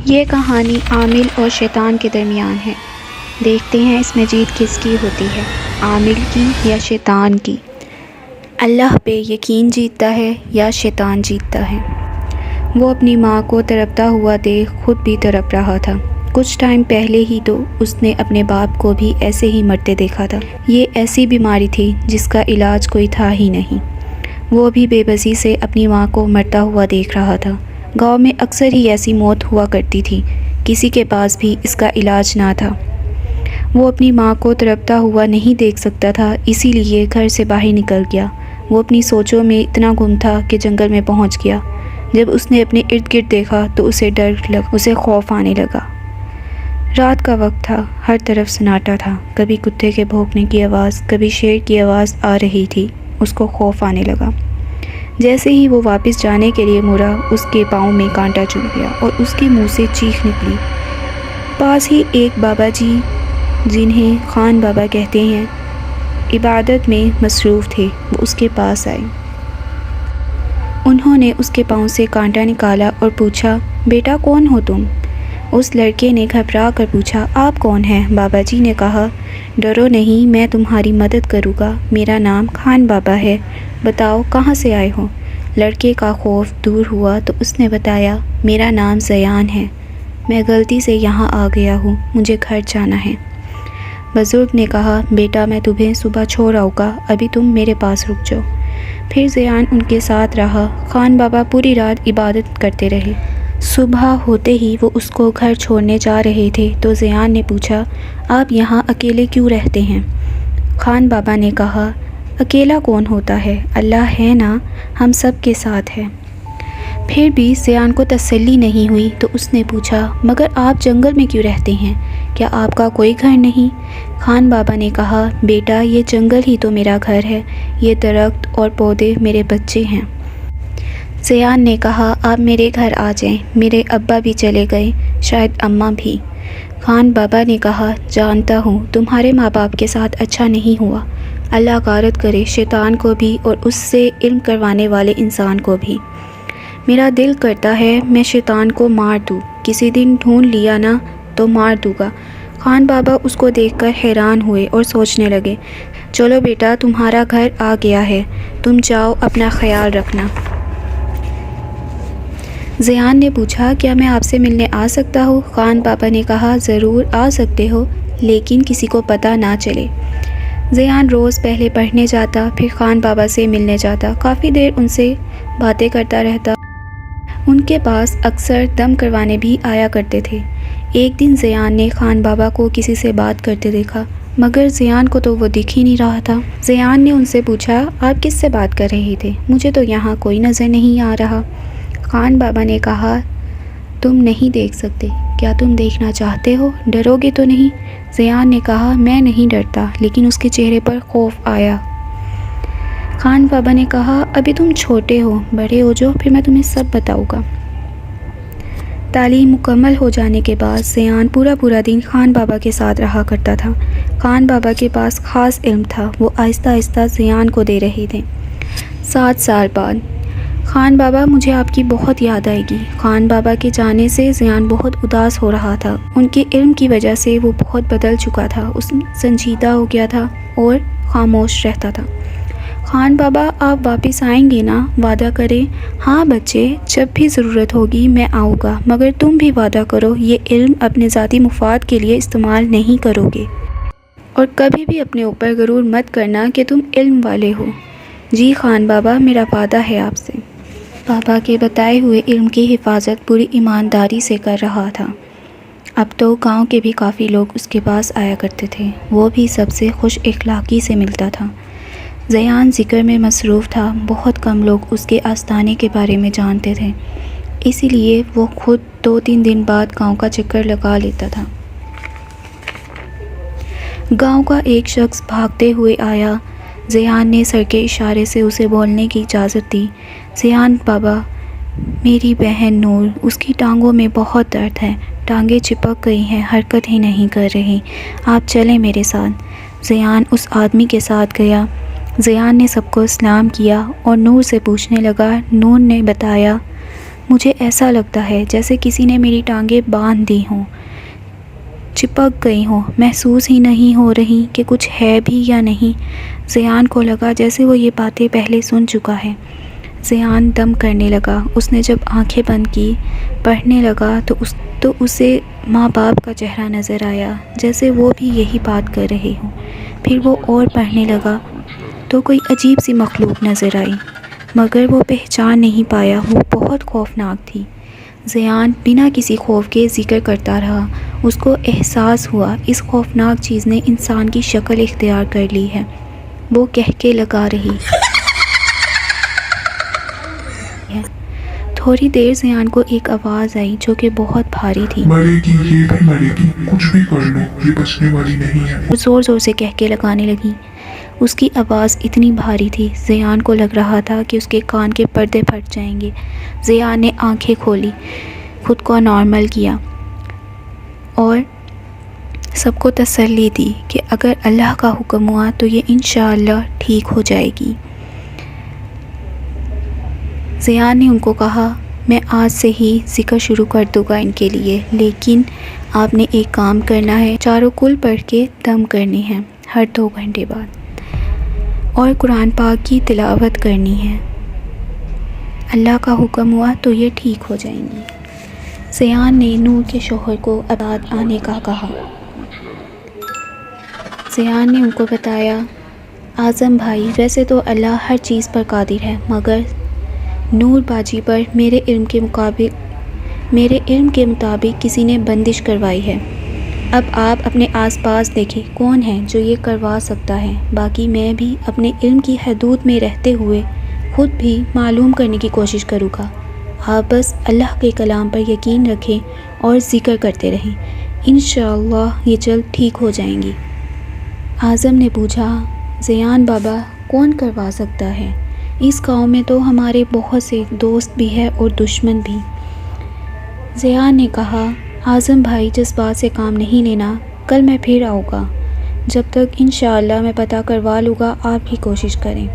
یہ کہانی عامل اور شیطان کے درمیان ہے۔ دیکھتے ہیں اس میں جیت کس کی ہوتی ہے، عامل کی یا شیطان کی۔ اللہ پہ یقین جیتتا ہے یا شیطان جیتتا ہے۔ وہ اپنی ماں کو تڑپتا ہوا دیکھ خود بھی تڑپ رہا تھا۔ کچھ ٹائم پہلے ہی تو اس نے اپنے باپ کو بھی ایسے ہی مرتے دیکھا تھا۔ یہ ایسی بیماری تھی جس کا علاج کوئی تھا ہی نہیں۔ وہ بھی بے بسی سے اپنی ماں کو مرتا ہوا دیکھ رہا تھا۔ گاؤں میں اکثر ہی ایسی موت ہوا کرتی تھی، کسی کے پاس بھی اس کا علاج نہ تھا۔ وہ اپنی ماں کو تڑپتا ہوا نہیں دیکھ سکتا تھا، اسی لیے گھر سے باہر نکل گیا۔ وہ اپنی سوچوں میں اتنا گم تھا کہ جنگل میں پہنچ گیا۔ جب اس نے اپنے ارد گرد دیکھا تو اسے خوف آنے لگا۔ رات کا وقت تھا، ہر طرف سناٹا تھا۔ کبھی کتے کے بھونکنے کی آواز، کبھی شیر کی آواز آ رہی تھی۔ اس کو خوف آنے لگا۔ جیسے ہی وہ واپس جانے کے لیے مڑا، اس کے پاؤں میں کانٹا چبھ گیا اور اس کے منہ سے چیخ نکلی۔ پاس ہی ایک بابا جی، جنہیں خان بابا کہتے ہیں، عبادت میں مصروف تھے، وہ اس کے پاس آئے۔ انہوں نے اس کے پاؤں سے کانٹا نکالا اور پوچھا، بیٹا کون ہو تم؟ اس لڑکے نے گھبرا کر پوچھا، آپ کون ہیں؟ بابا جی نے کہا، ڈرو نہیں، میں تمہاری مدد کروں گا، میرا نام خان بابا ہے، بتاؤ کہاں سے آئے ہو؟ لڑکے کا خوف دور ہوا تو اس نے بتایا، میرا نام زیان ہے، میں غلطی سے یہاں آ گیا ہوں، مجھے گھر جانا ہے۔ بزرگ نے کہا، بیٹا میں تمہیں صبح چھوڑ آؤں گا، ابھی تم میرے پاس رک جاؤ۔ پھر زیان ان کے ساتھ رہا۔ خان بابا پوری رات عبادت کرتے رہے۔ صبح ہوتے ہی وہ اس کو گھر چھوڑنے جا رہے تھے تو زیان نے پوچھا، آپ یہاں اکیلے کیوں رہتے ہیں؟ خان بابا نے کہا، اکیلا کون ہوتا ہے، اللہ ہے نا، ہم سب کے ساتھ ہے۔ پھر بھی زیان کو تسلی نہیں ہوئی تو اس نے پوچھا، مگر آپ جنگل میں کیوں رہتے ہیں؟ کیا آپ کا کوئی گھر نہیں؟ خان بابا نے کہا، بیٹا یہ جنگل ہی تو میرا گھر ہے، یہ درخت اور پودے میرے بچے ہیں۔ زیان نے کہا، آپ میرے گھر آ جائیں، میرے ابا بھی چلے گئے، شاید اماں بھی۔ خان بابا نے کہا، جانتا ہوں تمہارے ماں باپ کے ساتھ اچھا نہیں ہوا، اللہ غارت کرے شیطان کو بھی اور اس سے علم کروانے والے انسان کو بھی۔ میرا دل کرتا ہے میں شیطان کو مار دوں، کسی دن ڈھونڈ لیا نا تو مار دوں گا۔ خان بابا اس کو دیکھ کر حیران ہوئے اور سوچنے لگے، چلو بیٹا تمہارا گھر آ گیا ہے، تم جاؤ اپنا خیال رکھنا۔ زیان نے پوچھا، کیا میں آپ سے ملنے آ سکتا ہوں؟ خان بابا نے کہا، ضرور آ سکتے ہو، لیکن کسی کو پتہ نہ چلے۔ زیان روز پہلے پڑھنے جاتا، پھر خان بابا سے ملنے جاتا، کافی دیر ان سے باتیں کرتا رہتا۔ ان کے پاس اکثر دم کروانے بھی آیا کرتے تھے۔ ایک دن زیان نے خان بابا کو کسی سے بات کرتے دیکھا، مگر زیان کو تو وہ دکھ ہی نہیں رہا تھا۔ زیان نے ان سے پوچھا، آپ کس سے بات کر رہے تھے؟ مجھے تو یہاں کوئی نظر نہیں آ رہا۔ خان بابا نے کہا، تم نہیں دیکھ سکتے، کیا تم دیکھنا چاہتے ہو؟ ڈرو گے تو نہیں؟ زیان نے کہا، میں نہیں ڈرتا، لیکن اس کے چہرے پر خوف آیا۔ خان بابا نے کہا، ابھی تم چھوٹے ہو، بڑے ہو جاؤ پھر میں تمہیں سب بتاؤں گا۔ تعلیم مکمل ہو جانے کے بعد زیان پورا دن خان بابا کے ساتھ رہا کرتا تھا۔ خان بابا کے پاس خاص علم تھا، وہ آہستہ آہستہ زیان کو دے رہے تھے۔ 7 سال بعد، خان بابا مجھے آپ کی بہت یاد آئے گی۔ خان بابا کے جانے سے زیان بہت اداس ہو رہا تھا۔ ان کے علم کی وجہ سے وہ بہت بدل چکا تھا، اس سنجیدہ ہو گیا تھا اور خاموش رہتا تھا۔ خان بابا آپ واپس آئیں گے نا؟ وعدہ کریں۔ ہاں بچے، جب بھی ضرورت ہوگی میں آؤں گا، مگر تم بھی وعدہ کرو یہ علم اپنے ذاتی مفاد کے لیے استعمال نہیں کرو گے، اور کبھی بھی اپنے اوپر غرور مت کرنا کہ تم علم والے ہو۔ جی خان بابا، میرا وعدہ ہے آپ سے۔ بابا کے بتائے ہوئے علم کی حفاظت پوری ایمانداری سے کر رہا تھا۔ اب تو گاؤں کے بھی کافی لوگ اس کے پاس آیا کرتے تھے، وہ بھی سب سے خوش اخلاقی سے ملتا تھا۔ زیان ذکر میں مصروف تھا، بہت کم لوگ اس کے آستانے کے بارے میں جانتے تھے، اسی لیے وہ خود 2-3 دن بعد گاؤں کا چکر لگا لیتا تھا۔ گاؤں کا ایک شخص بھاگتے ہوئے آیا۔ زیان نے سر کے اشارے سے اسے بولنے کی اجازت دی۔ زیان بابا، میری بہن نور، اس کی ٹانگوں میں بہت درد ہے، ٹانگیں چپک گئی ہیں، حرکت ہی نہیں کر رہی، آپ چلیں میرے ساتھ۔ زیان اس آدمی کے ساتھ گیا۔ زیان نے سب کو سلام کیا اور نور سے پوچھنے لگا۔ نور نے بتایا، مجھے ایسا لگتا ہے جیسے کسی نے میری ٹانگیں باندھ دی ہوں، چپک گئی ہوں، محسوس ہی نہیں ہو رہی کہ کچھ ہے بھی یا نہیں۔ زیان کو لگا جیسے وہ یہ باتیں پہلے سن چکا ہے۔ زیان دم کرنے لگا۔ اس نے جب آنکھیں بند کی، پڑھنے لگا تو اسے ماں باپ کا چہرہ نظر آیا، جیسے وہ بھی یہی بات کر رہے ہوں۔ پھر وہ اور پڑھنے لگا تو کوئی عجیب سی مخلوق نظر آئی، مگر وہ پہچان نہیں پایا، وہ بہت خوفناک تھی۔ زیان بنا کسی خوف کے ذکر کرتا رہا۔ اس کو احساس ہوا اس خوفناک چیز نے انسان کی شکل اختیار کر لی ہے۔ وہ کہکے لگا رہی ہے۔ تھوڑی دیر زیان کو ایک آواز آئی جو کہ بہت بھاری تھی۔ مرے گی، یہ بھی مرے گی، کچھ بھی کر لو، یہ بچنے والی نہیں ہے۔ وہ زور زور سے کہکے لگانے لگی۔ اس کی آواز اتنی بھاری تھی، زیان کو لگ رہا تھا کہ اس کے کان کے پردے پھٹ جائیں گے۔ زیان نے آنکھیں کھولی، خود کو نارمل کیا اور سب کو تسلی دی کہ اگر اللہ کا حکم ہوا تو یہ انشاءاللہ ٹھیک ہو جائے گی۔ زیان نے ان کو کہا، میں آج سے ہی ذکر شروع کر دوں گا ان کے لیے، لیکن آپ نے ایک کام کرنا ہے، چاروں کل پڑھ کے دم کرنے ہیں ہر 2 گھنٹے بعد، اور قرآن پاک کی تلاوت کرنی ہے۔ اللہ کا حکم ہوا تو یہ ٹھیک ہو جائیں گی۔ زیان نے نور کے شوہر کو اباد آنے کا کہا۔ زیان نے ان کو بتایا، اعظم بھائی، ویسے تو اللہ ہر چیز پر قادر ہے، مگر نور باجی پر میرے علم کے مطابق کسی نے بندش کروائی ہے۔ اب آپ اپنے آس پاس دیکھیں کون ہے جو یہ کروا سکتا ہے، باقی میں بھی اپنے علم کی حدود میں رہتے ہوئے خود بھی معلوم کرنے کی کوشش کروں گا۔ آپ بس اللہ کے کلام پر یقین رکھیں اور ذکر کرتے رہیں، انشاءاللہ یہ جلد ٹھیک ہو جائیں گی۔ اعظم نے پوچھا، زیان بابا کون کروا سکتا ہے؟ اس گاؤں میں تو ہمارے بہت سے دوست بھی ہیں اور دشمن بھی۔ زیان نے کہا، اعظم بھائی جذبات سے کام نہیں لینا، کل میں پھر آؤں گا، جب تک انشاءاللہ میں پتہ کروا لوں گا، آپ بھی کوشش کریں۔